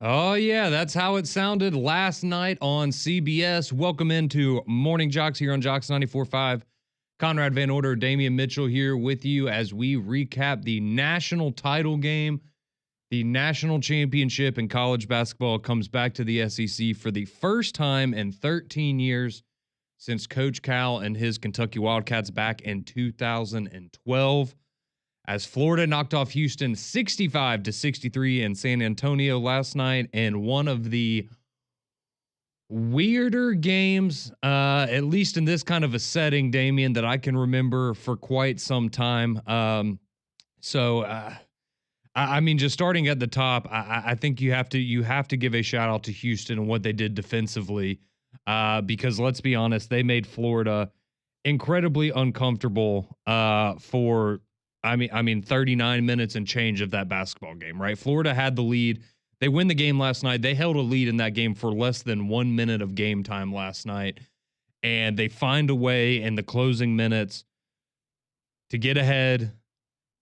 Oh, yeah, that's how it sounded last night on CBS. Welcome into Morning JOX here on JOX 94.5. Conrad Van Order, Damian Mitchell here with you as we recap the national title game. The national championship in college basketball comes back to the SEC for the first time in 13 years since Coach Cal and his Kentucky Wildcats back in 2012. As Florida knocked off Houston 65-63 in San Antonio last night in one of the weirder games, at least in this kind of a setting, Damian, that I can remember for quite some time. I mean, just starting at the top, I think you have to give a shout out to Houston and what they did defensively, because let's be honest, they made Florida incredibly uncomfortable for 39 minutes and change of that basketball game, right? Florida had the lead. They win the game last night. They held a lead in that game for less than 1 minute of game time last night. And they find a way in the closing minutes to get ahead.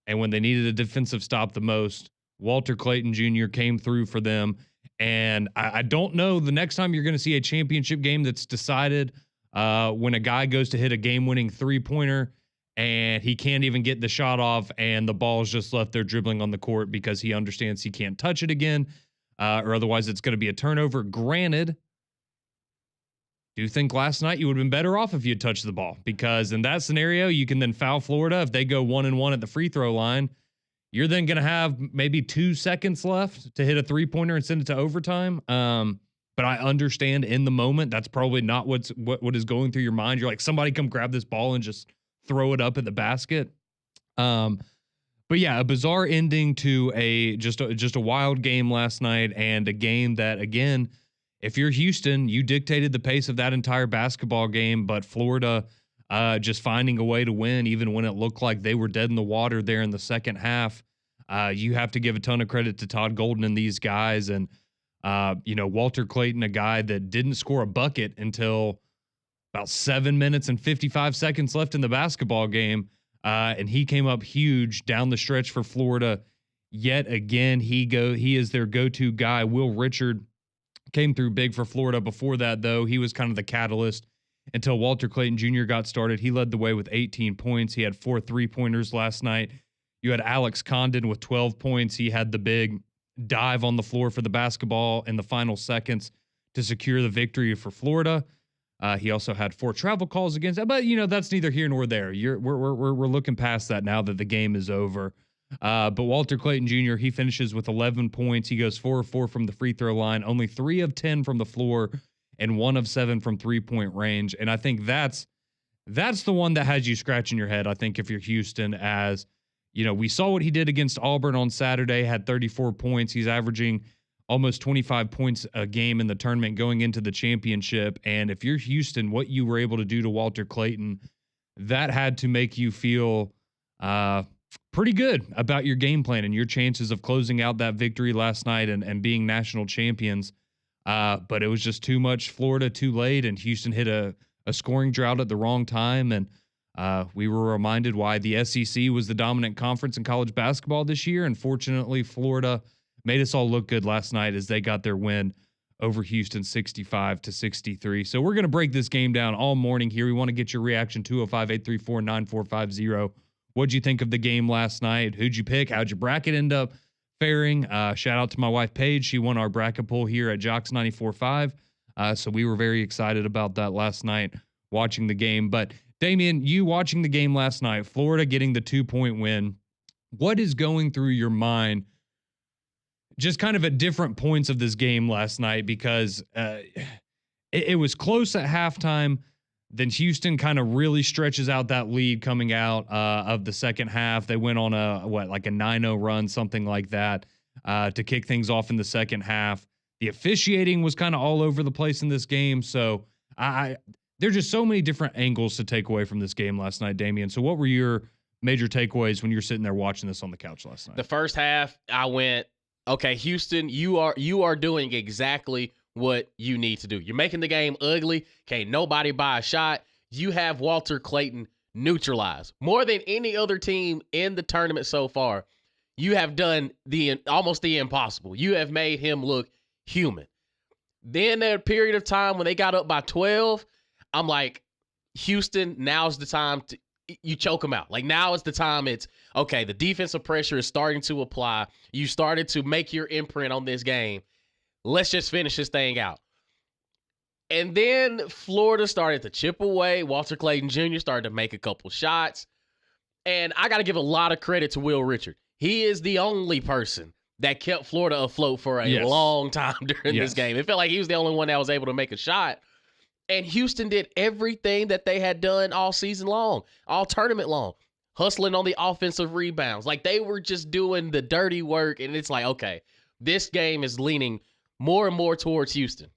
And when they needed a defensive stop the most, Walter Clayton Jr. came through for them. And I don't know the next time you're going to see a championship game that's decided when a guy goes to hit a game-winning three-pointer and he can't even get the shot off, and the ball's just left there dribbling on the court because he understands he can't touch it again, or otherwise it's going to be a turnover. Granted, do you think last night you would have been better off if you had touched the ball? Because in that scenario, you can then foul Florida. If they go 1-1 at the free throw line, you're then going to have maybe 2 seconds left to hit a three-pointer and send it to overtime. But I understand in the moment, that's probably not what is going through your mind. You're like, somebody come grab this ball and just throw it up at the basket. But yeah, a bizarre ending to just a wild game last night, and a game that, again, if you're Houston, you dictated the pace of that entire basketball game, but Florida just finding a way to win even when it looked like they were dead in the water there in the second half. You have to give a ton of credit to Todd Golden and these guys, and Walter Clayton, a guy that didn't score a bucket until about 7 minutes and 55 seconds left in the basketball game. And he came up huge down the stretch for Florida. Yet again, he is their go-to guy. Will Richard came through big for Florida. Before that, though, he was kind of the catalyst until Walter Clayton Jr. got started. He led the way with 18 points. He had 4 3-pointers last night. You had Alex Condon with 12 points. He had the big dive on the floor for the basketball in the final seconds to secure the victory for Florida. He also had 4 travel calls against that, but that's neither here nor there. We're looking past that now that the game is over. But Walter Clayton Jr., he finishes with 11 points. He goes 4 of 4 from the free throw line, only 3 of 10 from the floor, and 1 of 7 from 3-point range. And I think that's the one that has you scratching your head. I think if you're Houston, as we saw what he did against Auburn on Saturday, had 34 points. He's averaging almost 25 points a game in the tournament going into the championship. And if you're Houston, what you were able to do to Walter Clayton, that had to make you feel pretty good about your game plan and your chances of closing out that victory last night and being national champions. But it was just too much Florida too late, and Houston hit a scoring drought at the wrong time. And we were reminded why the SEC was the dominant conference in college basketball this year. And fortunately, Florida made us all look good last night as they got their win over Houston 65-63. So we're going to break this game down all morning here. We want to get your reaction, 205-834-9450. What'd you think of the game last night? Who'd you pick? How'd your bracket end up faring? Shout out to my wife, Paige. She won our bracket poll here at JOX 94.5. So we were very excited about that last night watching the game. But Damian, you watching the game last night, Florida getting the 2-point win. What is going through your mind just kind of at different points of this game last night? Because it was close at halftime. Then Houston kind of really stretches out that lead coming out of the second half. They went on a 9-0 run, something like that, to kick things off in the second half. The officiating was kind of all over the place in this game. So there's just so many different angles to take away from this game last night, Damian. So what were your major takeaways when you're sitting there watching this on the couch last night? The first half, I went, okay, Houston, you are doing exactly what you need to do. You're making the game ugly. Can't nobody buy a shot. You have Walter Clayton neutralized. More than any other team in the tournament so far, you have done almost the impossible. You have made him look human. Then that period of time when they got up by 12, I'm like, Houston, now's the time to you choke them out. Like now is the time. It's okay. The defensive pressure is starting to apply. You started to make your imprint on this game. Let's just finish this thing out. And then Florida started to chip away. Walter Clayton Jr. started to make a couple shots. And I got to give a lot of credit to Will Richard. He is the only person that kept Florida afloat for a long time during this game. It felt like he was the only one that was able to make a shot. And Houston did everything that they had done all season long, all tournament long, hustling on the offensive rebounds. Like they were just doing the dirty work. And it's like, okay, this game is leaning more and more towards Houston.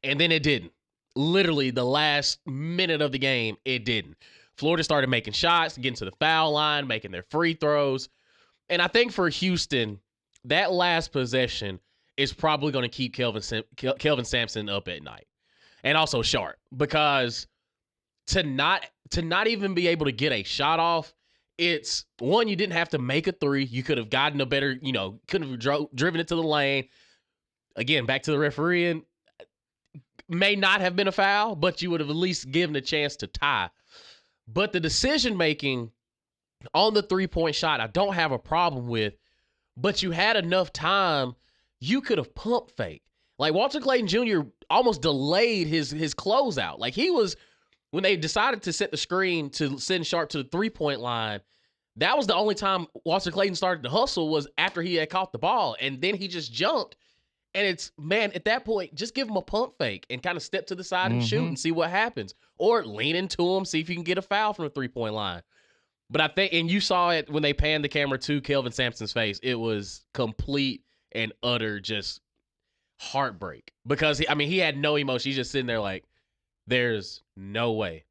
And then it didn't. Literally the last minute of the game, it didn't. Florida started making shots, getting to the foul line, making their free throws. And I think for Houston, that last possession is probably going to keep Kelvin Sampson up at night. And also Sharp. Because to not even be able to get a shot off, it's one, you didn't have to make a three. You could have gotten a better, could have driven it to the lane. Again, back to the refereeing. May not have been a foul, but you would have at least given a chance to tie. But the decision-making on the three-point shot, I don't have a problem with, but you had enough time, you could have pump fake. Like Walter Clayton Jr. almost delayed his closeout. Like he was, when they decided to set the screen to send Sharp to the three-point line, that was the only time Walter Clayton started to hustle was after he had caught the ball. And then he just jumped. And it's, man, at that point, just give him a pump fake and kind of step to the side and shoot and see what happens. Or lean into him, see if you can get a foul from the three-point line. But I think, and you saw it when they panned the camera to Kelvin Sampson's face, it was complete and utter just heartbreak. Because, he had no emotion. He's just sitting there like, there's no way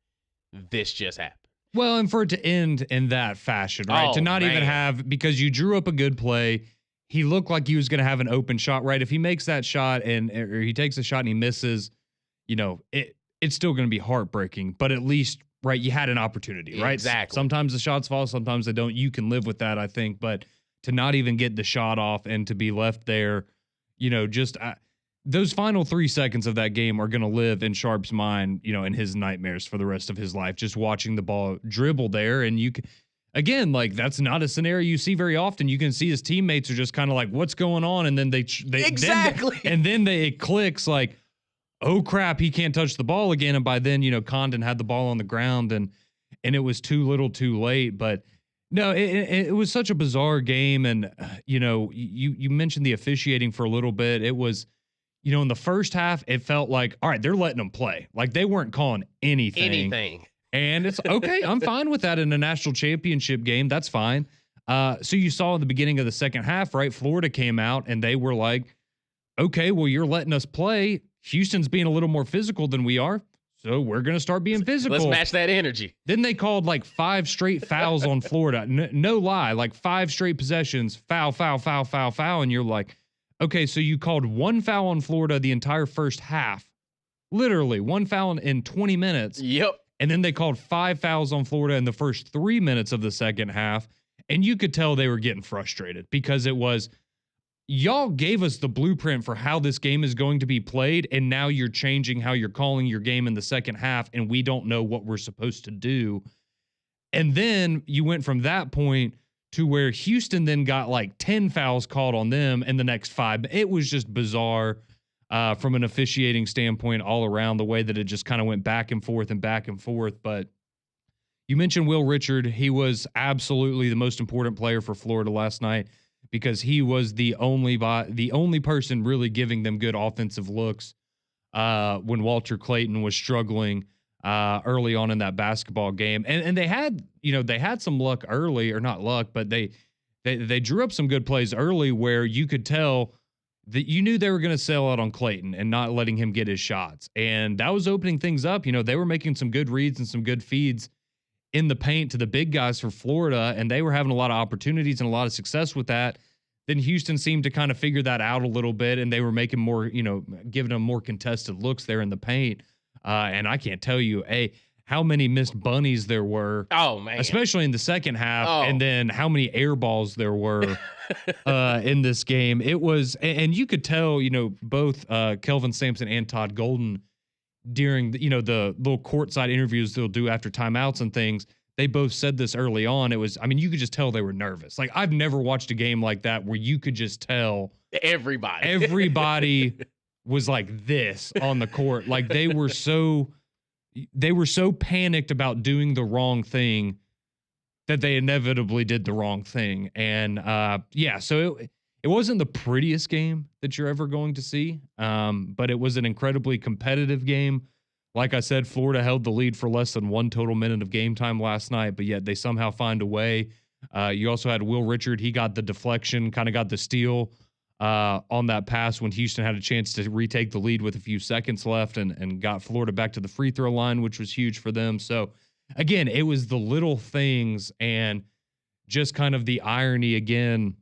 this just happened. Well, and for it to end in that fashion, right? To not even have, because you drew up a good play, he looked like he was going to have an open shot, right? If he makes that shot or he takes a shot and he misses, it's still going to be heartbreaking. But at least, right, you had an opportunity, right? Exactly. Sometimes the shots fall, sometimes they don't. You can live with that, I think. But to not even get the shot off and to be left there, those final 3 seconds of that game are going to live in Sharp's mind, in his nightmares for the rest of his life. Just watching the ball dribble there, and you can. Again, like that's not a scenario you see very often. You can see his teammates are just kind of like, "What's going on?" And then they exactly, it clicks like, "Oh crap, he can't touch the ball again." And by then, Condon had the ball on the ground, and it was too little, too late. But no, it was such a bizarre game, and you mentioned the officiating for a little bit. It was, in the first half, it felt like, all right, they're letting them play, like they weren't calling anything. And it's okay. I'm fine with that in a national championship game. That's fine. So you saw at the beginning of the second half, right? Florida came out and they were like, okay, well, you're letting us play. Houston's being a little more physical than we are. So we're going to start being physical. Let's match that energy. Then they called like 5 straight fouls on Florida. No lie, like 5 straight possessions, foul. And you're like, okay, so you called 1 foul on Florida the entire first half. Literally 1 foul in 20 minutes. Yep. And then they called 5 fouls on Florida in the first 3 minutes of the second half. And you could tell they were getting frustrated because it was, y'all gave us the blueprint for how this game is going to be played. And now you're changing how you're calling your game in the second half. And we don't know what we're supposed to do. And then you went from that point to where Houston then got like 10 fouls called on them in the next 5. It was just bizarre. From an officiating standpoint all around, the way that it just kind of went back and forth. But you mentioned Will Richard. He was absolutely the most important player for Florida last night because he was the only person really giving them good offensive looks when Walter Clayton was struggling early on in that basketball game. And they had some luck early, or not luck, but they drew up some good plays early where you could tell that you knew they were going to sell out on Clayton and not letting him get his shots. And that was opening things up. They were making some good reads and some good feeds in the paint to the big guys for Florida, and they were having a lot of opportunities and a lot of success with that. Then Houston seemed to kind of figure that out a little bit, and they were making more, giving them more contested looks there in the paint. And I can't tell you, how many missed bunnies there were, Oh man. especially in the second half, Oh. and then how many air balls there were in this game. It was, and you could tell, both Kelvin Sampson and Todd Golden during the little courtside interviews they'll do after timeouts and things. They both said this early on. It was, you could just tell they were nervous. Like, I've never watched a game like that where you could just tell everybody was like this on the court. Like, they were so panicked about doing the wrong thing that they inevitably did the wrong thing. And so it wasn't the prettiest game that you're ever going to see, but it was an incredibly competitive game. Like I said, Florida held the lead for less than 1 total minute of game time last night, but yet they somehow find a way. You also had Will Richard. He got the deflection, kind of got the steal on that pass when Houston had a chance to retake the lead with a few seconds left and got Florida back to the free throw line, which was huge for them. So, again, it was the little things and just kind of the irony, again,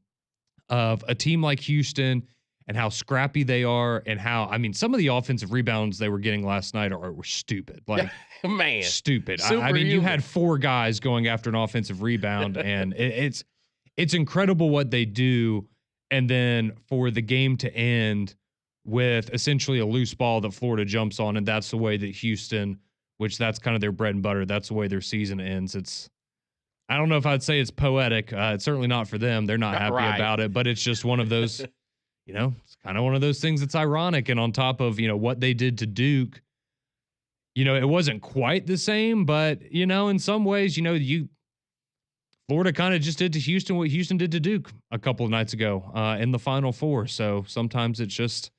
of a team like Houston and how scrappy they are and how, some of the offensive rebounds they were getting last night were stupid. Like, man, stupid. You had 4 guys going after an offensive rebound, and it's incredible what they do. And then for the game to end with essentially a loose ball that Florida jumps on, and that's the way that Houston, which that's kind of their bread and butter, that's the way their season ends. I don't know if I'd say it's poetic. It's certainly not for them. They're not happy about it, but it's just one of those, it's kind of one of those things that's ironic. And on top of, what they did to Duke, it wasn't quite the same, but, in some ways, Florida kind of just did to Houston what Houston did to Duke a couple of nights ago in the Final Four. So sometimes it's just,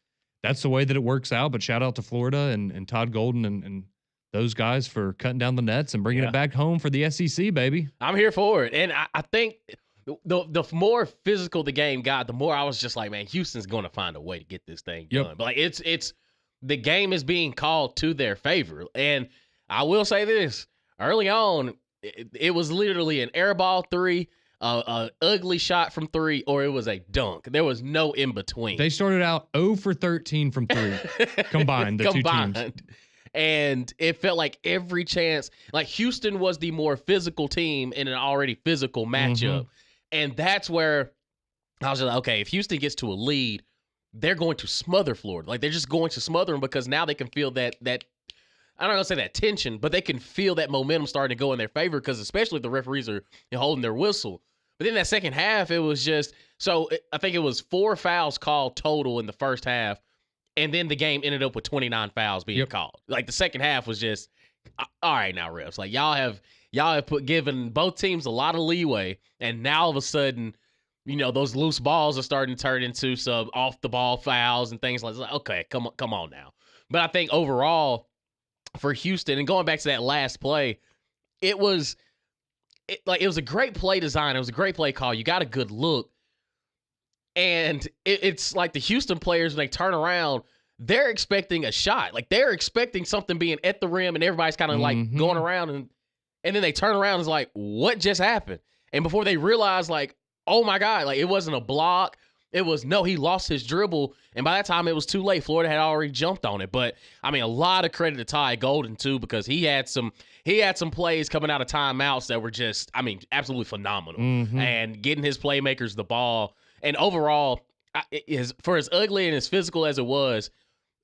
that's the way that it works out. But shout out to Florida and Todd Golden and those guys for cutting down the nets and bringing it back home for the SEC, baby. I'm here for it. And I think the more physical the game got, the more I was just like, man, Houston's going to find a way to get this thing done. But like, it's the game is being called to their favor. And I will say this, early on, it was literally an air ball 3, a ugly shot from 3, or it was a dunk. There was no in between. They started out 0 for 13 from 3 combined, two teams. And it felt like every chance, like Houston was the more physical team in an already physical matchup. Mm-hmm. And that's where I was just like, okay, if Houston gets to a lead, they're going to smother Florida. Like, they're just going to smother them because now they can feel that I don't know, say that tension, but they can feel that momentum starting to go in their favor because especially if the referees are holding their whistle. But then that second half, it was just, I think it was 4 fouls called total in the first half. And then the game ended up with 29 fouls being called. Like, the second half was just, all right now, refs. Like, y'all have given both teams a lot of leeway, and now all of a sudden, those loose balls are starting to turn into some off the ball fouls and things like that. Okay, come on now. But I think overall for Houston, and going back to that last play, it was a great play design. It was a great play call. You got a good look. And it's like the Houston players, when they turn around, they're expecting a shot. Like, they're expecting something being at the rim, and everybody's kind of like going around. And then they turn around and it's like, what just happened? And before they realize, like, oh, my God, like, it wasn't a block. It was, no, he lost his dribble. And by that time, it was too late. Florida had already jumped on it. But, a lot of credit to Ty Golden, too, because he had some plays coming out of timeouts that were just, absolutely phenomenal. Mm-hmm. And getting his playmakers the ball. And overall, for as ugly and as physical as it was,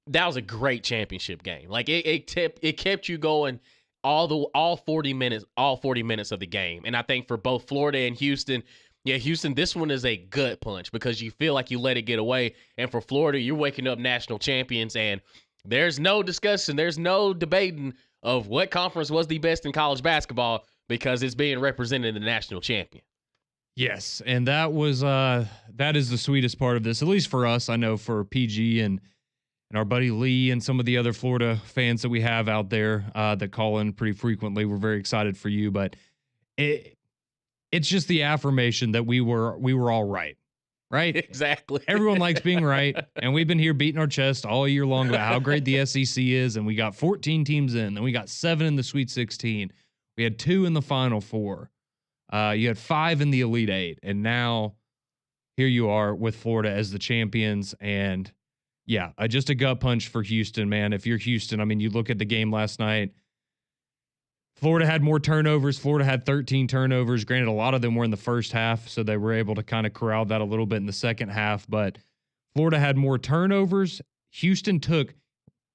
that was a great championship game. Like, it kept you going all 40 minutes of the game. And I think for both Florida and Houston, Houston, this one is a gut punch because you feel like you let it get away. And for Florida, you're waking up national champions, and there's no discussion, there's no debating of what conference was the best in college basketball because it's being represented in the national champion. Yes, and that is the sweetest part of this, at least for us. I know for PG and our buddy Lee and some of the other Florida fans that we have out there that call in pretty frequently. We're very excited for you, but it's just the affirmation that we were all right. Right? Exactly. Everyone likes being right, and we've been here beating our chest all year long about how great the SEC is, and we got 14 teams in, then we got 7 in the Sweet 16. We had 2 in the Final Four. You had 5 in the Elite 8, and now here you are with Florida as the champions. And yeah, just a gut punch for Houston, man. If you're Houston, you look at the game last night. Florida had more turnovers. Florida had 13 turnovers. Granted, a lot of them were in the first half, so they were able to kind of corral that a little bit in the second half. But Florida had more turnovers. Houston took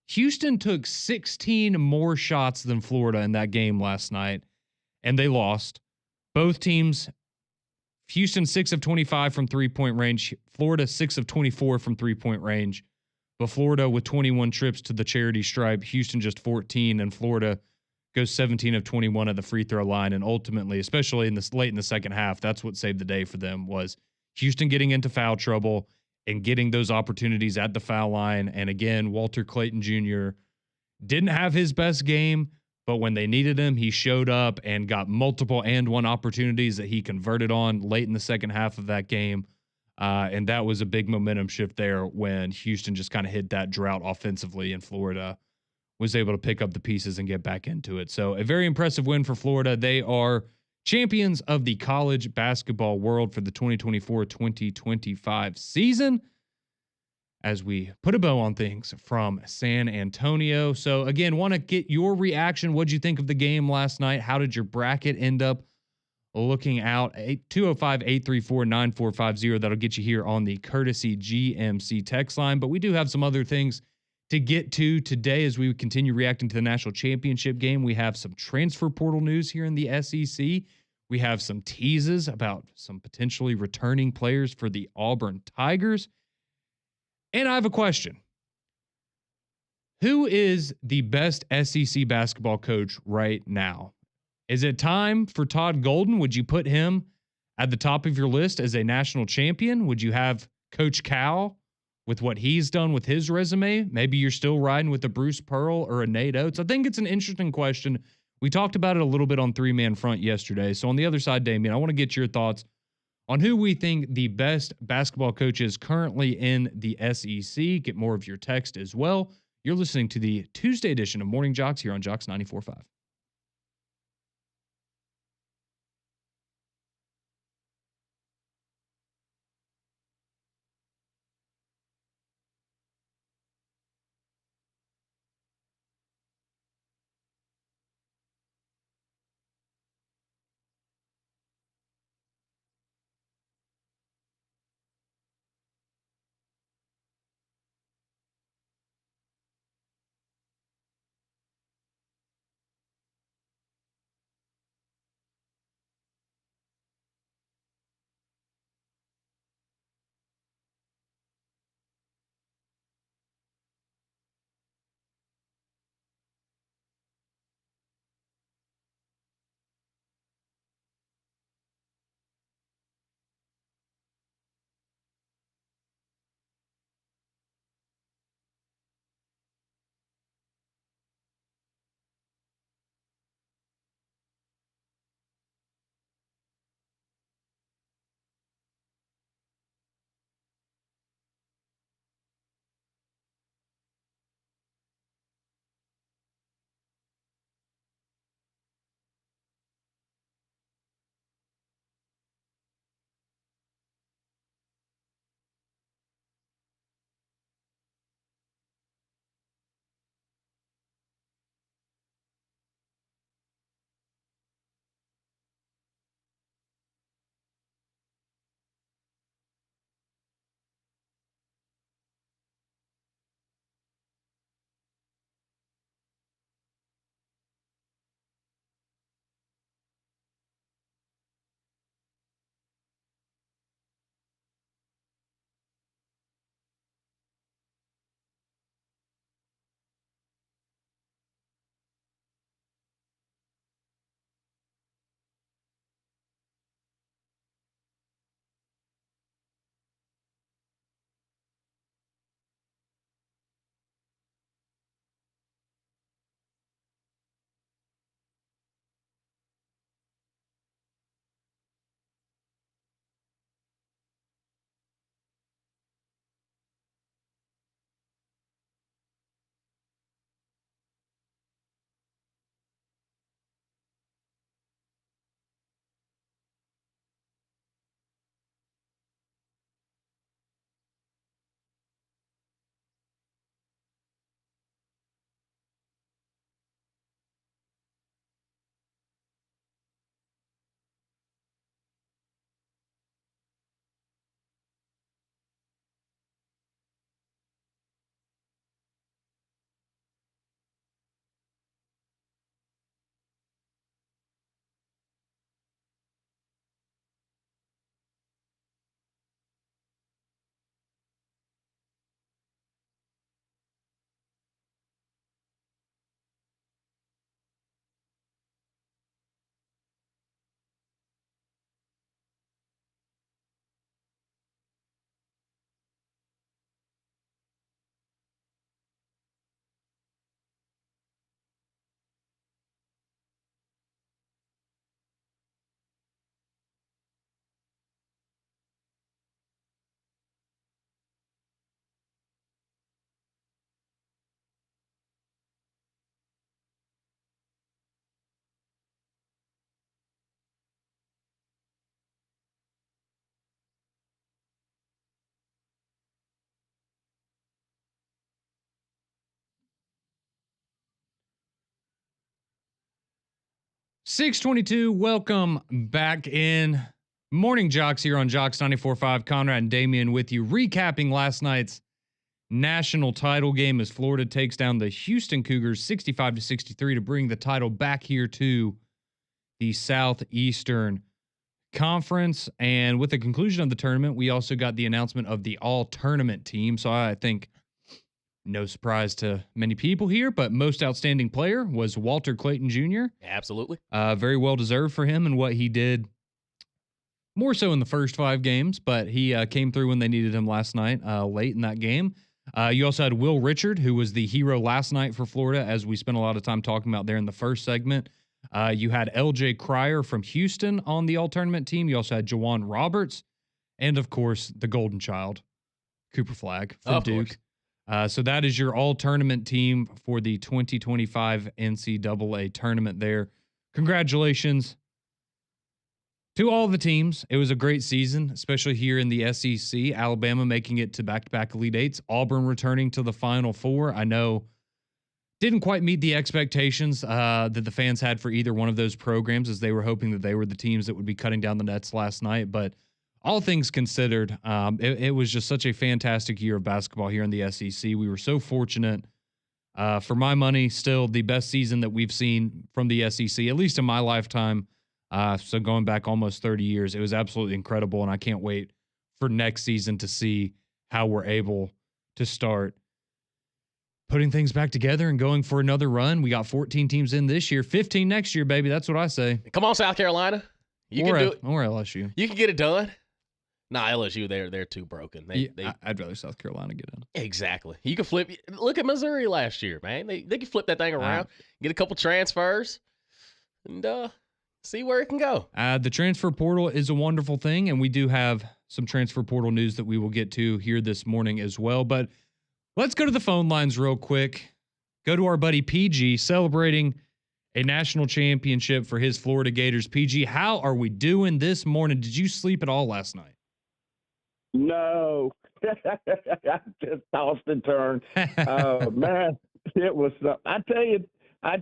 16 more shots than Florida in that game last night, and they lost. Both teams, Houston 6 of 25 from three-point range, Florida 6 of 24 from three-point range. But Florida with 21 trips to the charity stripe, Houston just 14, and Florida goes 17 of 21 at the free throw line. And ultimately, especially in this late in the second half, that's what saved the day for them, was Houston getting into foul trouble and getting those opportunities at the foul line. And again, Walter Clayton Jr. didn't have his best game, but when they needed him, he showed up and got multiple and one opportunities that he converted on late in the second half of that game. And that was a big momentum shift there when Houston just kind of hit that drought offensively, and Florida was able to pick up the pieces and get back into it. So a very impressive win for Florida. They are champions of the college basketball world for the 2024-2025 season, as we put a bow on things from San Antonio. So again, want to get your reaction. What'd you think of the game last night? How did your bracket end up looking out? 205-834-9450. That'll get you here on the courtesy GMC text line. But we do have some other things to get to today as we continue reacting to the national championship game. We have some transfer portal news here in the SEC. We have some teases about some potentially returning players for the Auburn Tigers. And I have a question. Who is the best SEC basketball coach right now? Is it time for Todd Golden? Would you put him at the top of your list as a national champion? Would you have Coach Cal with what he's done with his resume? Maybe you're still riding with a Bruce Pearl or a Nate Oates. I think it's an interesting question. We talked about it a little bit on Three Man Front yesterday. So on the other side, Damian, I want to get your thoughts on who we think the best basketball coach is currently in the SEC. Get more of your text as well. You're listening to the Tuesday edition of Morning JOX here on JOX 94.5. 622, welcome back in. Morning JOX here on JOX 94.5. Conrad and Damian with you, recapping last night's national title game as Florida takes down the Houston Cougars 65-63 to bring the title back here to the Southeastern Conference. And with the conclusion of the tournament, we also got the announcement of the all-tournament team. So I think no surprise to many people here, but most outstanding player was Walter Clayton Jr. Absolutely. Very well deserved for him and what he did, more so in the first 5 games, but he came through when they needed him last night, late in that game. You also had Will Richard, who was the hero last night for Florida, as we spent a lot of time talking about there in the first segment. You had LJ Cryer from Houston on the all-tournament team. You also had Jawan Roberts, and of course, the golden child, Cooper Flagg from Duke. So that is your all-tournament team for the 2025 NCAA tournament there. Congratulations to all the teams. It was a great season, especially here in the SEC. Alabama making it to back-to-back Elite Eights. Auburn returning to the Final Four. I know didn't quite meet the expectations that the fans had for either one of those programs, as they were hoping that they were the teams that would be cutting down the nets last night. But all things considered, it was just such a fantastic year of basketball here in the SEC. We were so fortunate. For my money, still the best season that we've seen from the SEC, at least in my lifetime. So going back almost 30 years, it was absolutely incredible, and I can't wait for next season to see how we're able to start putting things back together and going for another run. We got 14 teams in this year, 15 next year, baby. That's what I say. Come on, South Carolina. You can do it. Or LSU. You can get it done. Nah, LSU, they're too broken. I'd rather South Carolina get in. Exactly. You can flip. Look at Missouri last year, man. They can flip that thing around, get a couple transfers, and see where it can go. The transfer portal is a wonderful thing, and we do have some transfer portal news that we will get to here this morning as well. But let's go to the phone lines real quick. Go to our buddy PG, celebrating a national championship for his Florida Gators. PG, how are we doing this morning? Did you sleep at all last night? No, I just tossed and turned. Man, it was. I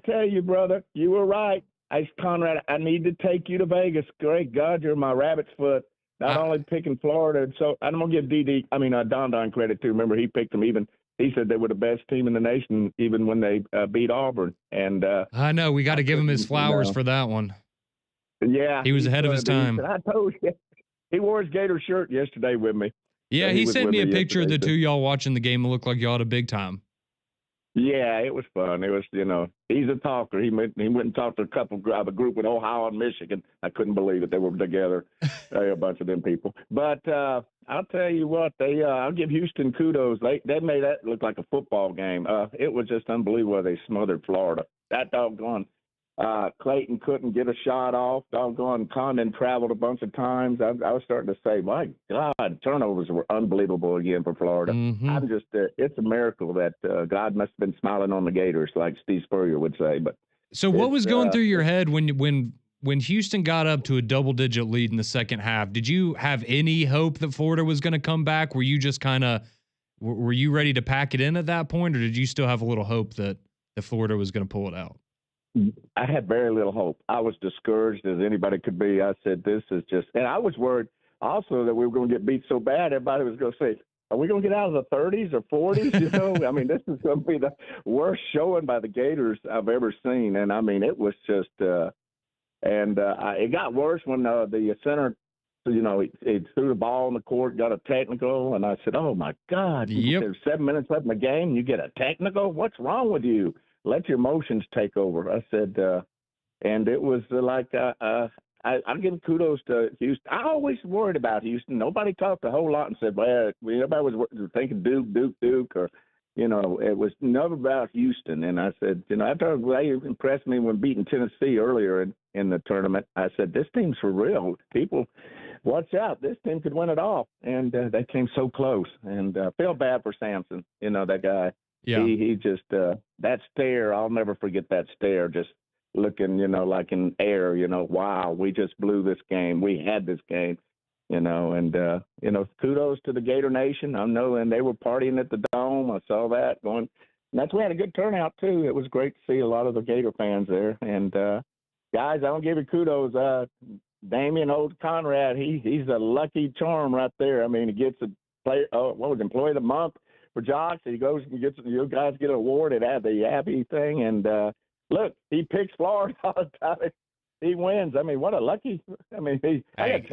tell you, brother, you were right. Conrad, I need to take you to Vegas. Great God, you're my rabbit's foot. Not only picking Florida, so I'm gonna give Don credit too. Remember, he picked them even. He said they were the best team in the nation, even when they beat Auburn. And I know we got to give him his flowers for that one. Yeah, he was ahead of his time. I told you. He wore his Gator shirt yesterday with me. Yeah, he sent me a picture of the two y'all watching the game. It looked like y'all had a big time. Yeah, it was fun. It was, he's a talker. He went and talked to a group with Ohio and Michigan. I couldn't believe it. They were together, a bunch of them people. But I'll tell you what, I'll give Houston kudos. They made that look like a football game. It was just unbelievable. They smothered Florida. That doggone Clayton couldn't get a shot off. Doggone Condon traveled a bunch of times. I was starting to say, my God, turnovers were unbelievable again for Florida. Mm-hmm. I'm just, it's a miracle that God must have been smiling on the Gators, like Steve Spurrier would say. But so, what was going through your head when Houston got up to a double-digit lead in the second half? Did you have any hope that Florida was going to come back? Were you just were you ready to pack it in at that point, or did you still have a little hope that Florida was going to pull it out? I had very little hope. I was discouraged as anybody could be. I said, this is just, and I was worried also that we were going to get beat so bad, everybody was going to say, are we going to get out of the 30s or 40s? I mean, this is going to be the worst showing by the Gators I've ever seen. And I mean, it was just, it got worse when the center, he threw the ball on the court, got a technical, and I said, oh my God, there's 7 minutes left in the game, and you get a technical? What's wrong with you? Let your emotions take over. I said, and it was I give kudos to Houston. I always worried about Houston. Nobody talked a whole lot and said, well, everybody was thinking Duke, or, it was never about Houston. And I said, after they impressed me when beating Tennessee earlier in the tournament, I said, this team's for real. People, watch out. This team could win it all. And they came so close. And I feel bad for Sampson, that guy. Yeah. He just that stare, I'll never forget that stare, just looking, like in air, wow, we just blew this game. We had this game, and kudos to the Gator Nation. I know, and they were partying at the Dome. I saw that going. And we had a good turnout too. It was great to see a lot of the Gator fans there, and guys, I want to give you kudos. Damian Old Conrad, he's a lucky charm right there. I mean, he gets a player, Employee of the Month for JOX. He goes and gets, you guys get an award at the Abbey thing. And look, he picks Florida all the time. He wins. I mean, what a lucky. I mean, he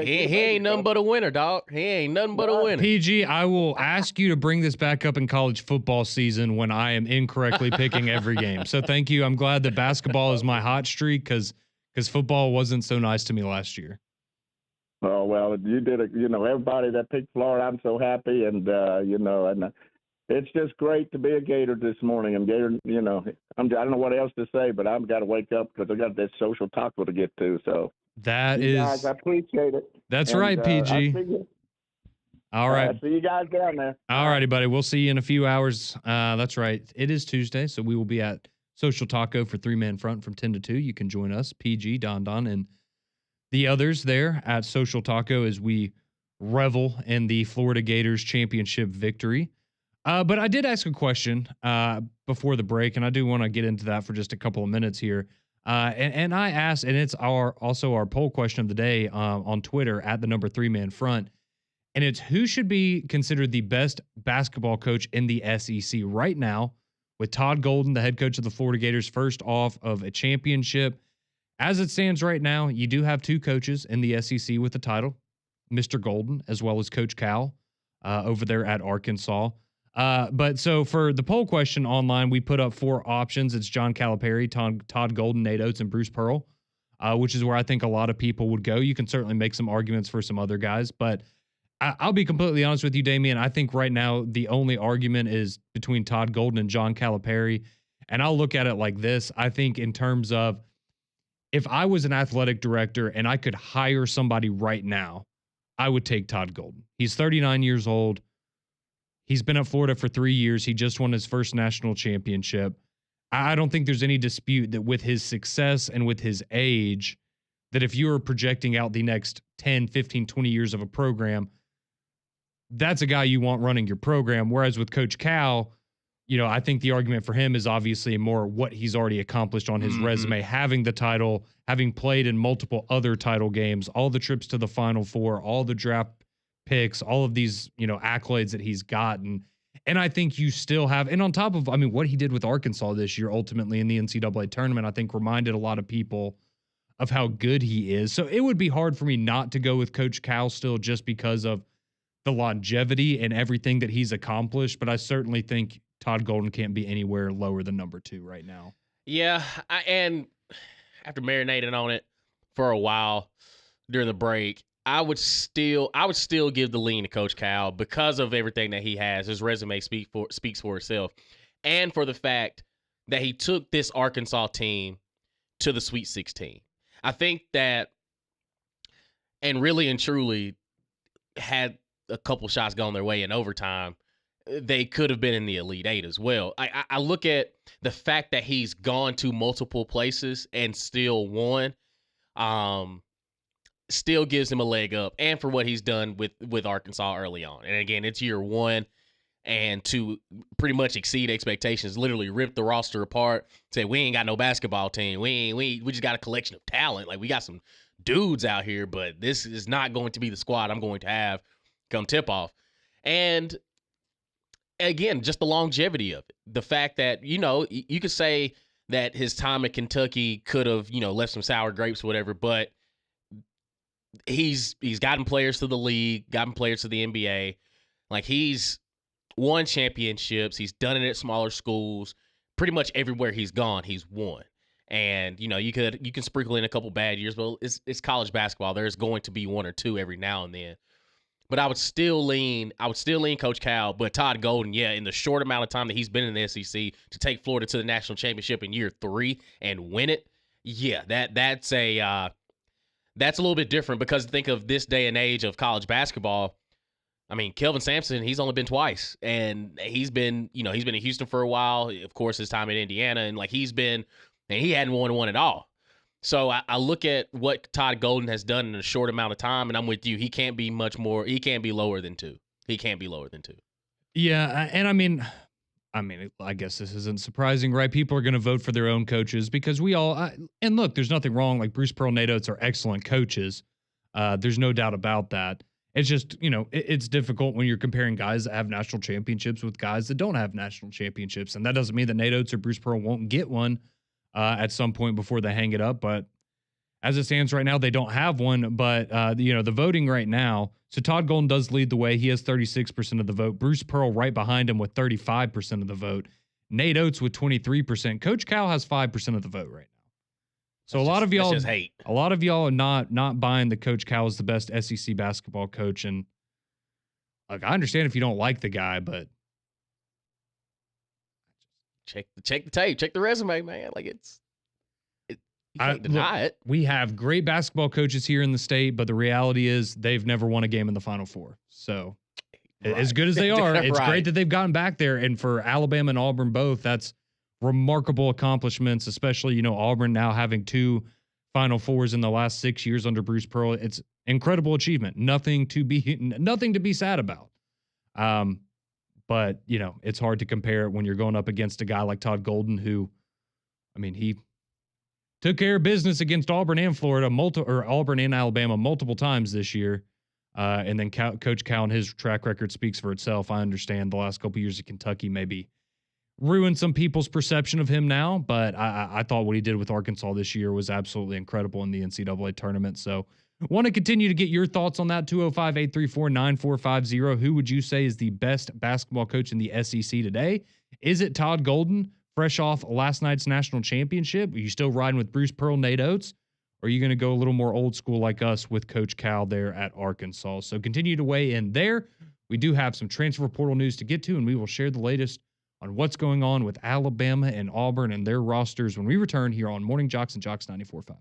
ain't nothing but a winner, dog. He ain't nothing but a winner. PG, I will ask you to bring this back up in college football season when I am incorrectly picking every game. So thank you. I'm glad that basketball is my hot streak because football wasn't so nice to me last year. Oh, well, you did it. Everybody that picked Florida, I'm so happy. And, and it's just great to be a Gator this morning. And Gator, I don't know what else to say, but I've got to wake up because I got that social taco to get to. So guys, I appreciate it. That's right, PG. All right. See you guys down there. All righty, buddy. We'll see you in a few hours. That's right. It is Tuesday, so we will be at Social Taco for 3-Man Front from 10 to 2. You can join us, PG, Don, and the others there at Social Taco as we revel in the Florida Gators championship victory. But I did ask a question before the break, and I do want to get into that for just a couple of minutes here. And I asked, and it's also our poll question of the day on Twitter at the number 3-Man Front, and it's who should be considered the best basketball coach in the SEC right now, with Todd Golden, the head coach of the Florida Gators, first off of a championship. As it stands right now, you do have two coaches in the SEC with the title, Mr. Golden, as well as Coach Cal over there at Arkansas. But so for the poll question online, we put up 4 options. It's John Calipari, Todd Golden, Nate Oates, and Bruce Pearl, which is where I think a lot of people would go. You can certainly make some arguments for some other guys, but I'll be completely honest with you, Damian. I think right now the only argument is between Todd Golden and John Calipari. And I'll look at it like this. I think in terms of if I was an athletic director and I could hire somebody right now, I would take Todd Golden. He's 39 years old. He's been at Florida for 3 years. He just won his first national championship. I don't think there's any dispute that with his success and with his age, that if you are projecting out the next 10, 15, 20 years of a program, that's a guy you want running your program. Whereas with Coach Cal, I think the argument for him is obviously more what he's already accomplished on his resume, having the title, having played in multiple other title games, all the trips to the Final Four, all the draft picks, all of these, accolades that he's gotten. And I think you still have, and on top of, what he did with Arkansas this year, ultimately in the NCAA tournament, I think reminded a lot of people of how good he is. So it would be hard for me not to go with Coach Cal still just because of the longevity and everything that he's accomplished. But I certainly think Todd Golden can't be anywhere lower than number 2 right now. Yeah. And after marinating on it for a while during the break, I would still give the lean to Coach Cal because of everything that he has. His resume speaks for itself. And for the fact that he took this Arkansas team to the Sweet 16. I think that, and really and truly, had a couple shots gone their way in overtime, they could have been in the Elite Eight as well. I look at the fact that he's gone to multiple places and still won, still gives him a leg up, and for what he's done with Arkansas early on. And again, it's year 1, and to pretty much exceed expectations, literally rip the roster apart, say we ain't got no basketball team, we just got a collection of talent. Like, we got some dudes out here, but this is not going to be the squad I'm going to have come tip off. And again, just the longevity of it. The fact that, you could say that his time at Kentucky could have, left some sour grapes or whatever, but he's gotten players to the league, gotten players to the NBA. Like, he's won championships. He's done it at smaller schools. Pretty much everywhere he's gone, he's won. And, you can sprinkle in a couple bad years, but it's college basketball. There's going to be 1 or 2 every now and then. But I would still lean Coach Cal, but Todd Golden, in the short amount of time that he's been in the SEC, to take Florida to the national championship in year 3 and win it, that's a little bit different, because think of this day and age of college basketball. Kelvin Sampson, he's only been twice, and he's been in Houston for a while. Of course, his time in Indiana, and he hadn't won one at all. So I look at what Todd Golden has done in a short amount of time, and I'm with you. He can't be much more. He can't be lower than 2. He can't be lower than 2. Yeah, and I mean, I guess this isn't surprising, right? People are going to vote for their own coaches because and look, there's nothing wrong. Like Bruce Pearl, Nate Oates are excellent coaches. There's no doubt about that. It's just, it's difficult when you're comparing guys that have national championships with guys that don't have national championships. And that doesn't mean that Nate Oates or Bruce Pearl won't get one at some point before they hang it up. But as it stands right now, they don't have one. But, the voting right now. So Todd Golden does lead the way. He has 36% of the vote. Bruce Pearl right behind him with 35% of the vote. Nate Oates with 23%. Coach Cal has 5% of the vote right now. So That's just hate. a lot of y'all are not buying that Coach Cal is the best SEC basketball coach. And like, I understand if you don't like the guy, but Check the tape, check the resume, man. Like you can't deny it. We have great basketball coaches here in the state, but the reality is they've never won a game in the Final Four. So as good as they are, it's great that they've gotten back there. And for Alabama and Auburn both, that's remarkable accomplishments, especially, Auburn now having 2 Final Fours in the last 6 years under Bruce Pearl. It's incredible achievement. Nothing to be sad about. But, it's hard to compare when you're going up against a guy like Todd Golden, who, he took care of business against Auburn and Florida, Auburn and Alabama multiple times this year. And then Coach Cal and his track record speaks for itself. I understand the last couple of years at Kentucky maybe ruined some people's perception of him now, but I thought what he did with Arkansas this year was absolutely incredible in the NCAA tournament. So want to continue to get your thoughts on that. 205-834-9450. Who would you say is the best basketball coach in the SEC today? Is it Todd Golden, fresh off last night's national championship? Are you still riding with Bruce Pearl, Nate Oates? Or are you going to go a little more old school like us with Coach Cal there at Arkansas? So continue to weigh in there. We do have some transfer portal news to get to, and we will share the latest on what's going on with Alabama and Auburn and their rosters when we return here on Morning JOX and JOX 94.5.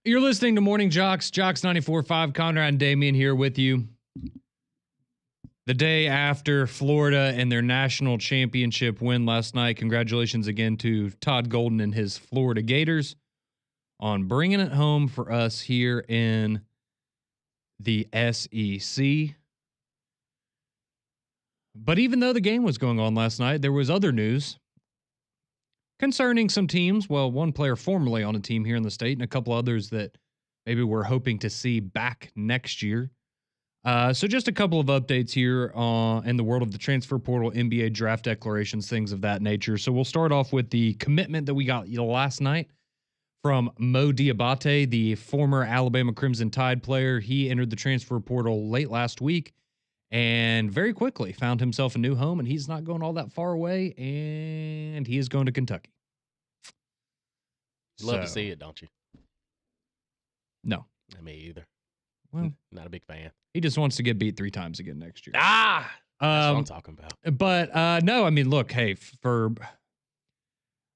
You're listening to Morning JOX, JOX 94.5. Conrad and Damien here with you. The day after Florida and their national championship win last night. Congratulations again to Todd Golden and his Florida Gators on bringing it home for us here in the SEC. But even though the game was going on last night, there was other news concerning some teams. Well, one player formerly on a team here in the state and a couple others that maybe we're hoping to see back next year. So just a couple of updates here in the world of the transfer portal, NBA draft declarations, things of that nature. So we'll start off with the commitment that we got last night from Mo Diabate, the former Alabama Crimson Tide player. He entered the transfer portal late last week and very quickly found himself a new home, and he's not going all that far away, and he is going to Kentucky. Love to see it, don't you? No. Me either. Well, not a big fan. He just wants to get beat 3 times again next year. That's what I'm talking about. But no, I mean, look, hey, for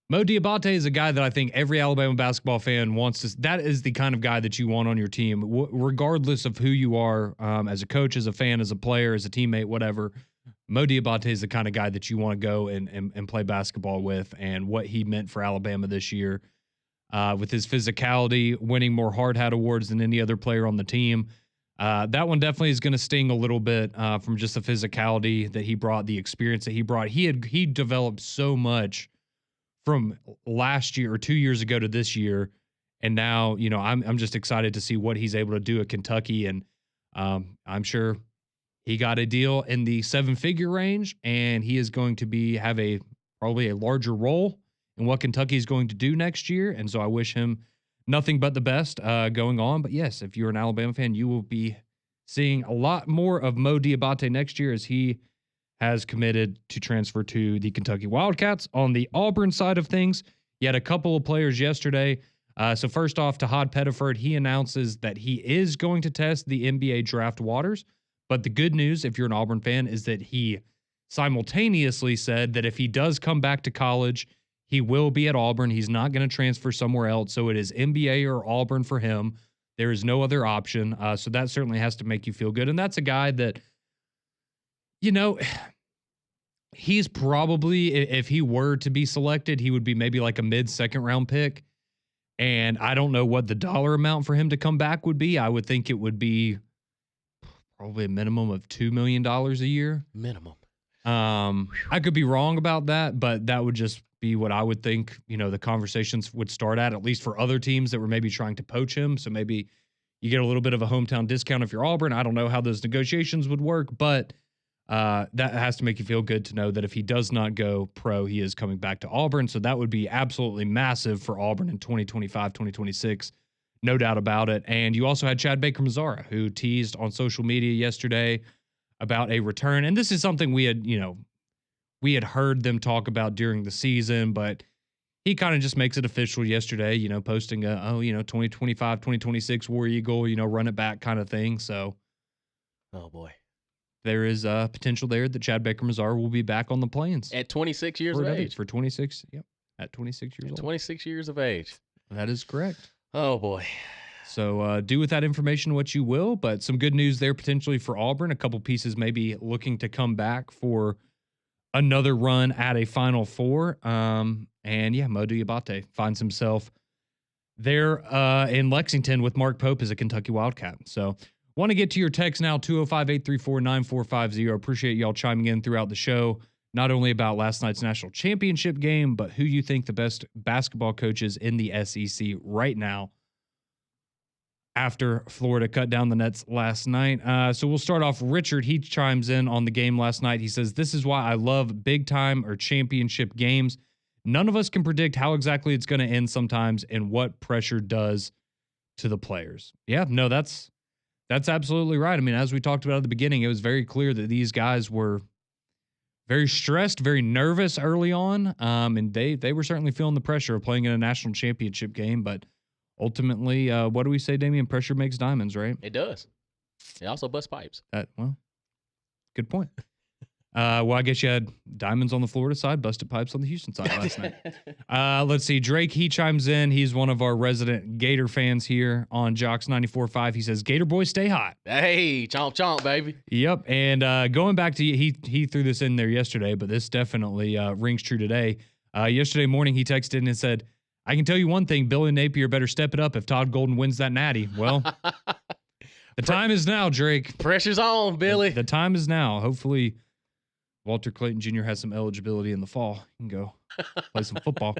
Mo Diabate is a guy that I think every Alabama basketball fan wants to. That is the kind of guy that you want on your team, regardless of who you are, as a coach, as a fan, as a player, as a teammate, whatever. Mo Diabate is the kind of guy that you want to go and play basketball with, and what he meant for Alabama this year, with his physicality, winning more hard hat awards than any other player on the team. That one definitely is going to sting a little bit from just the physicality that he brought, the experience that he brought. He developed so much from last year or 2 years ago to this year, and now I'm just excited to see what he's able to do at Kentucky, and I'm sure he got a deal in the 7-figure range, and he is going to have probably a larger role in what Kentucky is going to do next year, and so I wish him nothing but the best going on. But yes, if you're an Alabama fan, you will be seeing a lot more of Mo Diabate next year, as he has committed to transfer to the Kentucky Wildcats. On the Auburn side of things, you had a couple of players yesterday. So first off, Tahad Pettiford, he announces that he is going to test the NBA draft waters. But the good news, if you're an Auburn fan, is that he simultaneously said that if he does come back to college, he will be at Auburn. He's not going to transfer somewhere else. So it is NBA or Auburn for him. There is no other option. So that certainly has to make you feel good. And that's a guy that, he's probably, if he were to be selected, he would be maybe like a mid-second round pick. And I don't know what the dollar amount for him to come back would be. I would think it would be probably a minimum of $2 million a year. Minimum. I could be wrong about that, but that would just be what I would think, the conversations would start at least for other teams that were maybe trying to poach him. So maybe you get a little bit of a hometown discount if you're Auburn. I don't know how those negotiations would work, but that has to make you feel good to know that if he does not go pro, he is coming back to Auburn. So that would be absolutely massive for Auburn in 2025, 2026. No doubt about it. And you also had Chad Baker-Mazara, who teased on social media yesterday about a return. And this is something we had heard them talk about during the season, but he kind of just makes it official yesterday, posting 2025, 2026 War Eagle, run it back kind of thing. So, oh boy, there is a potential there that Chad Baker-Mazara will be back on the Plains at 26 years of age. For 26, yep, at 26 years old. 26 years of age. That is correct. Oh boy. So do with that information what you will, but some good news there potentially for Auburn. A couple pieces maybe looking to come back for another run at a Final Four. And yeah, Mo Diabate finds himself there in Lexington with Mark Pope as a Kentucky Wildcat. So want to get to your text now, 205-834-9450. Appreciate y'all chiming in throughout the show, not only about last night's national championship game, but who you think the best basketball coaches in the SEC right now after Florida cut down the nets last night. So we'll start off. Richard, he chimes in on the game last night. He says, "This is why I love big time or championship games. None of us can predict how exactly it's going to end sometimes and what pressure does to the players." Yeah, no, that's absolutely right. I mean, as we talked about at the beginning, it was very clear that these guys were very stressed, very nervous early on. And they were certainly feeling the pressure of playing in a national championship game, but ultimately, what do we say, Damian? Pressure makes diamonds, right? It does. It also busts pipes. Well, good point. Well, I guess you had diamonds on the Florida side, busted pipes on the Houston side last night. Let's see. Drake, he chimes in. He's one of our resident Gator fans here on JOX 94.5. He says, Gator boys, stay hot. Hey, chomp, chomp, baby. Yep. And going back to he threw this in there yesterday, but this definitely rings true today. Yesterday morning, he texted in and said, I can tell you one thing, Billy Napier better step it up if Todd Golden wins that natty. Well, the time is now, Drake. Pressure's on, Billy. The time is now. Hopefully, Walter Clayton Jr. has some eligibility in the fall. He can go play some football.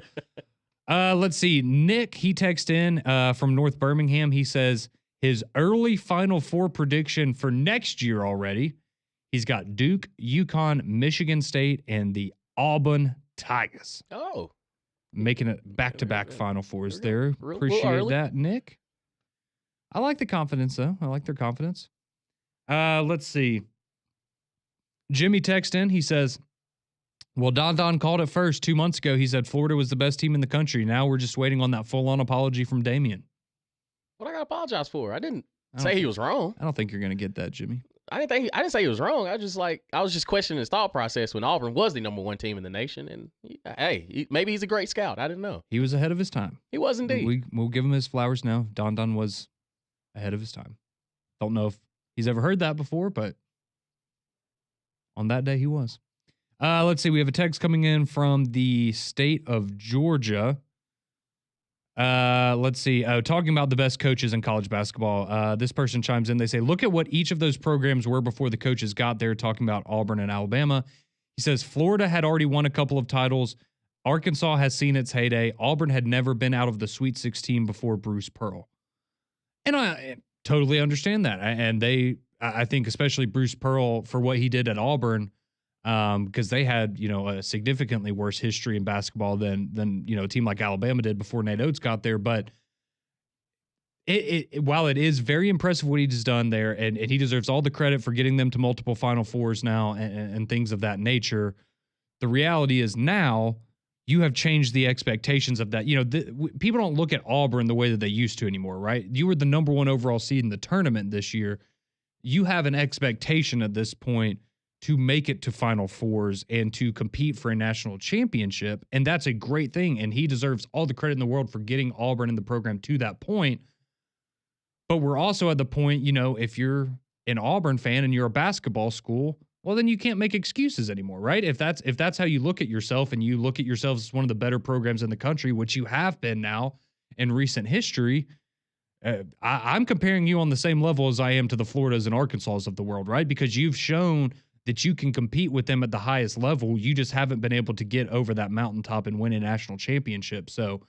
Let's see. Nick, he texted in from North Birmingham. He says his early Final Four prediction for next year already. He's got Duke, UConn, Michigan State, and the Auburn Tigers. Oh. Making it back-to-back Final Fours there. Real Appreciate that, Nick. I like the confidence, though. I like their confidence. Let's see. Jimmy texted in. He says, well, Don called it first 2 months ago. He said Florida was the best team in the country. Now we're just waiting on that full-on apology from Damian. What I got to apologize for? I didn't say he was wrong. I don't think you're going to get that, Jimmy. I didn't say he was wrong. I was just questioning his thought process when Auburn was the number one team in the nation. And maybe he's a great scout. I didn't know. He was ahead of his time. He was indeed. We'll give him his flowers now. Don was ahead of his time. Don't know if he's ever heard that before, but on that day he was. Let's see. We have a text coming in from the state of Georgia. Let's see. Talking about the best coaches in college basketball. This person chimes in. They say, look at what each of those programs were before the coaches got there, talking about Auburn and Alabama. He says, Florida had already won a couple of titles. Arkansas has seen its heyday. Auburn had never been out of the Sweet 16 before Bruce Pearl. And I totally understand that. And I think especially Bruce Pearl for what he did at Auburn, because they had, a significantly worse history in basketball than a team like Alabama did before Nate Oates got there. But while it is very impressive what he's done there, and he deserves all the credit for getting them to multiple Final Fours now and things of that nature, the reality is now you have changed the expectations of that. People don't look at Auburn the way that they used to anymore, right? You were the number one overall seed in the tournament this year. You have an expectation at this point to make it to Final Fours and to compete for a national championship. And that's a great thing. And he deserves all the credit in the world for getting Auburn in the program to that point. But we're also at the point, if you're an Auburn fan and you're a basketball school, well, then you can't make excuses anymore, right? If that's how you look at yourself and you look at yourselves as one of the better programs in the country, which you have been now in recent history, I'm comparing you on the same level as I am to the Floridas and Arkansas of the world, right? Because you've shown that you can compete with them at the highest level. You just haven't been able to get over that mountaintop and win a national championship. So,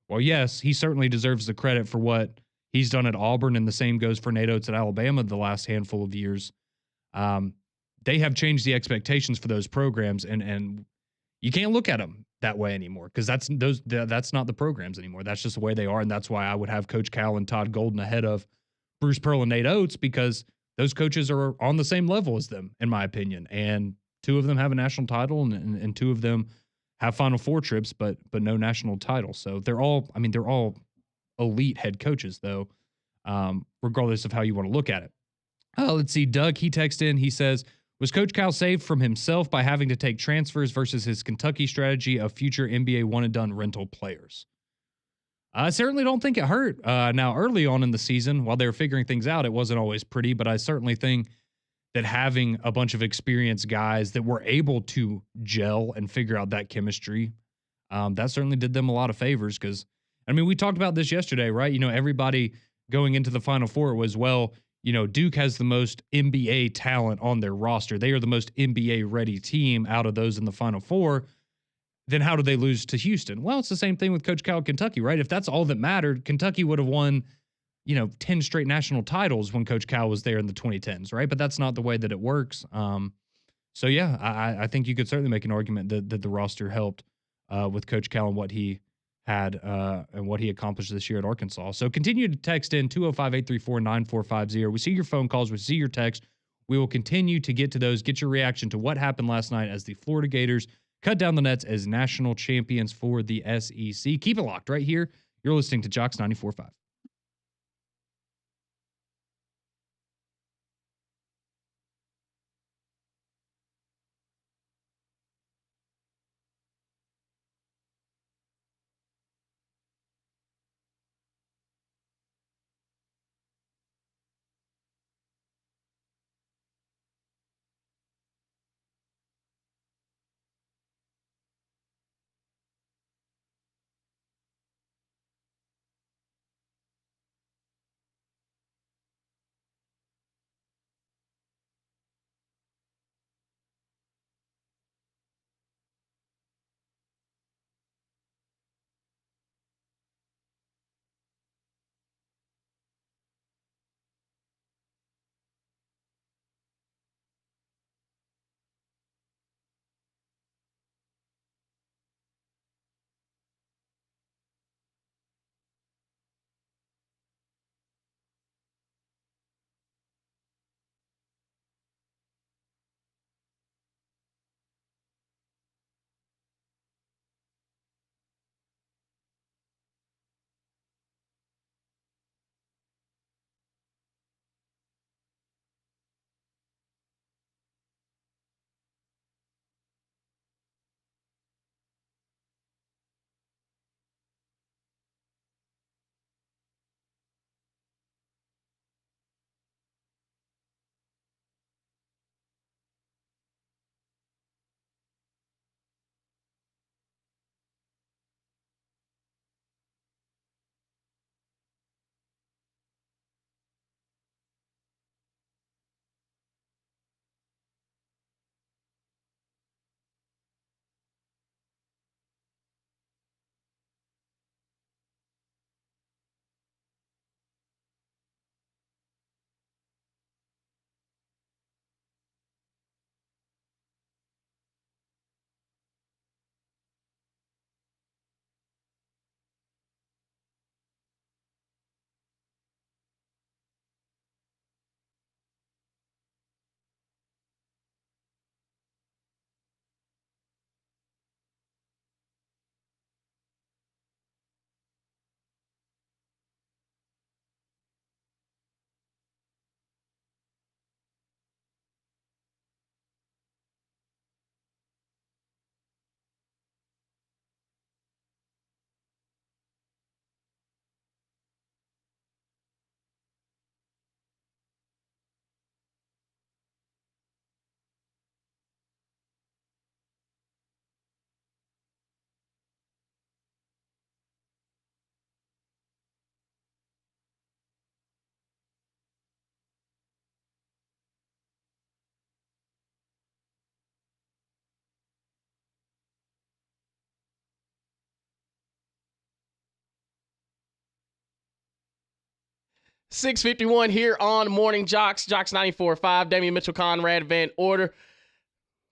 well, yes, he certainly deserves the credit for what he's done at Auburn, and the same goes for Nate Oates at Alabama the last handful of years. They have changed the expectations for those programs, and you can't look at them that way anymore because that's not the programs anymore. That's just the way they are, and that's why I would have Coach Cal and Todd Golden ahead of Bruce Pearl and Nate Oates, because those coaches are on the same level as them, in my opinion. And two of them have a national title, and two of them have Final Four trips, but no national title. So they're all elite head coaches, though, regardless of how you want to look at it. Let's see. Doug, he texted in. He says, was Coach Cal saved from himself by having to take transfers versus his Kentucky strategy of future NBA one-and-done rental players? I certainly don't think it hurt. Now, early on in the season, while they were figuring things out, it wasn't always pretty, but I certainly think that having a bunch of experienced guys that were able to gel and figure out that chemistry, that certainly did them a lot of favors because, we talked about this yesterday, right? Everybody going into the Final Four was, Duke has the most NBA talent on their roster. They are the most NBA-ready team out of those in the Final Four. Then how do they lose to Houston? Well, it's the same thing with Coach Cal at Kentucky, right? If that's all that mattered, Kentucky would have won, 10 straight national titles when Coach Cal was there in the 2010s, right? But that's not the way that it works. So, yeah, I think you could certainly make an argument that the roster helped with Coach Cal and what he had and what he accomplished this year at Arkansas. So continue to text in 205-834-9450. We see your phone calls. We see your text. We will continue to get to those. Get your reaction to what happened last night as the Florida Gators cut down the nets as national champions for the SEC. Keep it locked right here. You're listening to JOX 94.5. 6:51 here on Morning JOX, JOX 94.5, Damian Mitchell, Conrad Van Order.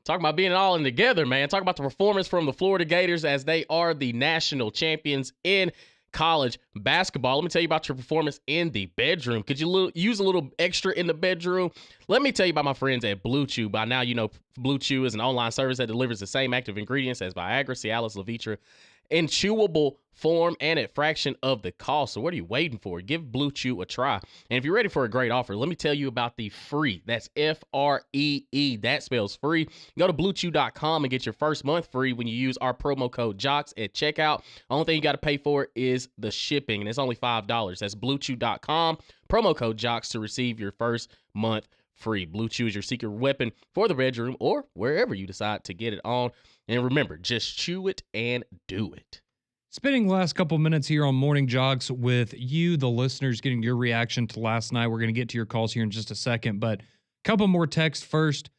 Talking about being all in together, man. Talk about the performance from the Florida Gators as they are the national champions in college basketball. Let me tell you about your performance in the bedroom. Could you use a little extra in the bedroom? Let me tell you about my friends at Blue Chew. By now, you know Blue Chew is an online service that delivers the same active ingredients as Viagra, Cialis, Levitra, in chewable form and at fraction of the cost. So what are you waiting for? Give Blue Chew a try. And if you're ready for a great offer, let me tell you about the free. That's Free. That spells free. Go to bluechew.com and get your first month free when you use our promo code JOX at checkout. Only thing you got to pay for is the shipping, and it's only $5. That's bluechew.com, promo code JOX to receive your first month free. Blue Chew is your secret weapon for the bedroom or wherever you decide to get it on. And remember, just chew it and do it. Spending the last couple minutes here on Morning JOX with you, the listeners, getting your reaction to last night. We're going to get to your calls here in just a second, but a couple more texts first.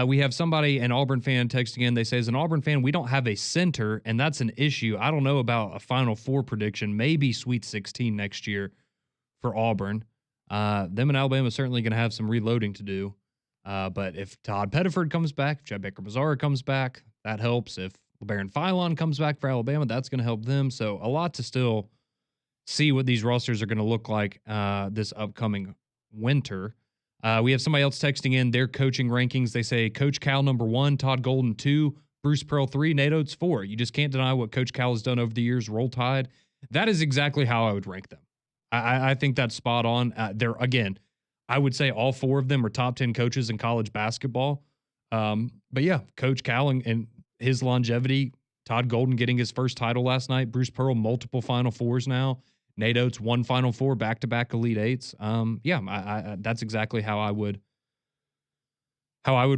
We have somebody, an Auburn fan, texting in. They say, as an Auburn fan, we don't have a center, and that's an issue. I don't know about a Final Four prediction, maybe Sweet 16 next year for Auburn. Them and Alabama are certainly going to have some reloading to do. But if Todd Pettiford comes back, if Chad Baker-Mazara comes back, that helps. If LeBaron Philon comes back for Alabama, that's going to help them. So a lot to still see what these rosters are going to look like this upcoming winter. We have somebody else texting in their coaching rankings. They say Coach Cal number 1, Todd Golden 2, Bruce Pearl 3, Nate Oates 4. You just can't deny what Coach Cal has done over the years. Roll Tide. That is exactly how I would rank them. I think that's spot on. They're, again, I would say all 4 of them are top 10 coaches in college basketball. But yeah, Coach Cal and his longevity, Todd Golden getting his first title last night, Bruce Pearl, multiple Final Fours now, Nate Oates, 1 Final Four, back-to-back Elite Eights. I that's exactly how I would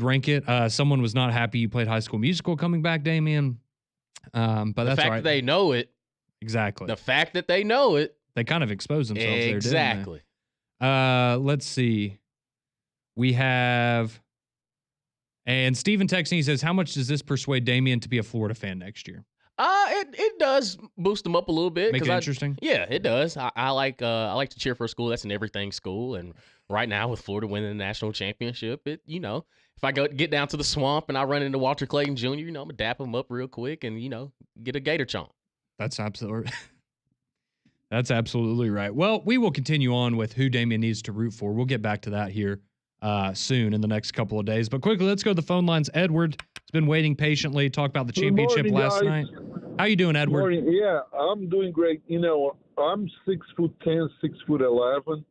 rank it. Someone was not happy you played High School Musical coming back, Damian. But that's the fact right. that they know it. Exactly. The fact that they know it. They kind of exposed themselves there, exactly. didn't they? Let's see. We have... And Steven texting, he says, how much does this persuade Damian to be a Florida fan next year? It does boost them up a little bit. Make it interesting? Yeah, it does. I like to cheer for a school that's an everything school. And right now with Florida winning the national championship, if I get down to the swamp and I run into Walter Clayton Jr., I'm going to dap him up real quick and, get a gator chomp. That's absolutely right. Well, we will continue on with who Damian needs to root for. We'll get back to that here soon in the next couple of days. But quickly, let's go to the phone lines. Edward has been waiting patiently. Talk about the championship last night. How you doing, Edward? Morning. Yeah, I'm doing great. I'm 6'10", 6'11".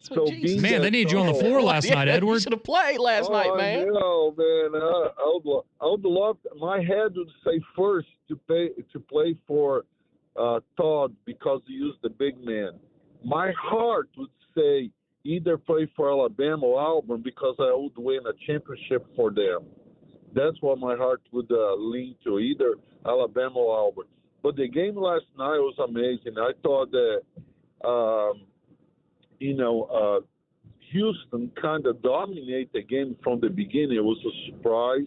So man, they needed you on the floor last night, Edward. You should have played last night, man. No, man. I would love. My head would say first to play for Todd because he used the big man. My heart would say either play for Alabama or Auburn because I would win a championship for them. That's what my heart would lean to, either Alabama or Auburn. But the game last night was amazing. I thought that, Houston kind of dominated the game from the beginning. It was a surprise.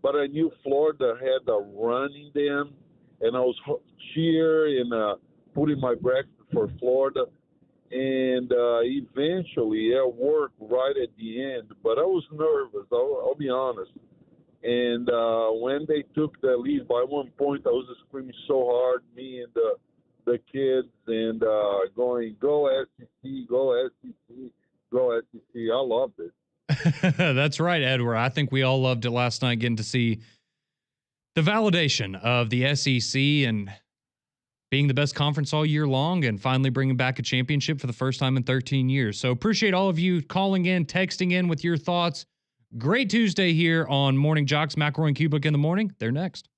But I knew Florida had a run in them, and I was cheering and putting my breath for Florida. And eventually it worked right at the end. But I was nervous, I'll be honest. And when they took the lead by 1 point, I was screaming so hard, me and the kids, and going, go SEC, go SEC, go SEC. I loved it. That's right, Edward. I think we all loved it last night, getting to see the validation of the SEC and being the best conference all year long and finally bringing back a championship for the first time in 13 years. So appreciate all of you calling in, texting in with your thoughts. Great Tuesday here on Morning JOX. McElroy and Kubrick in the morning. They're next.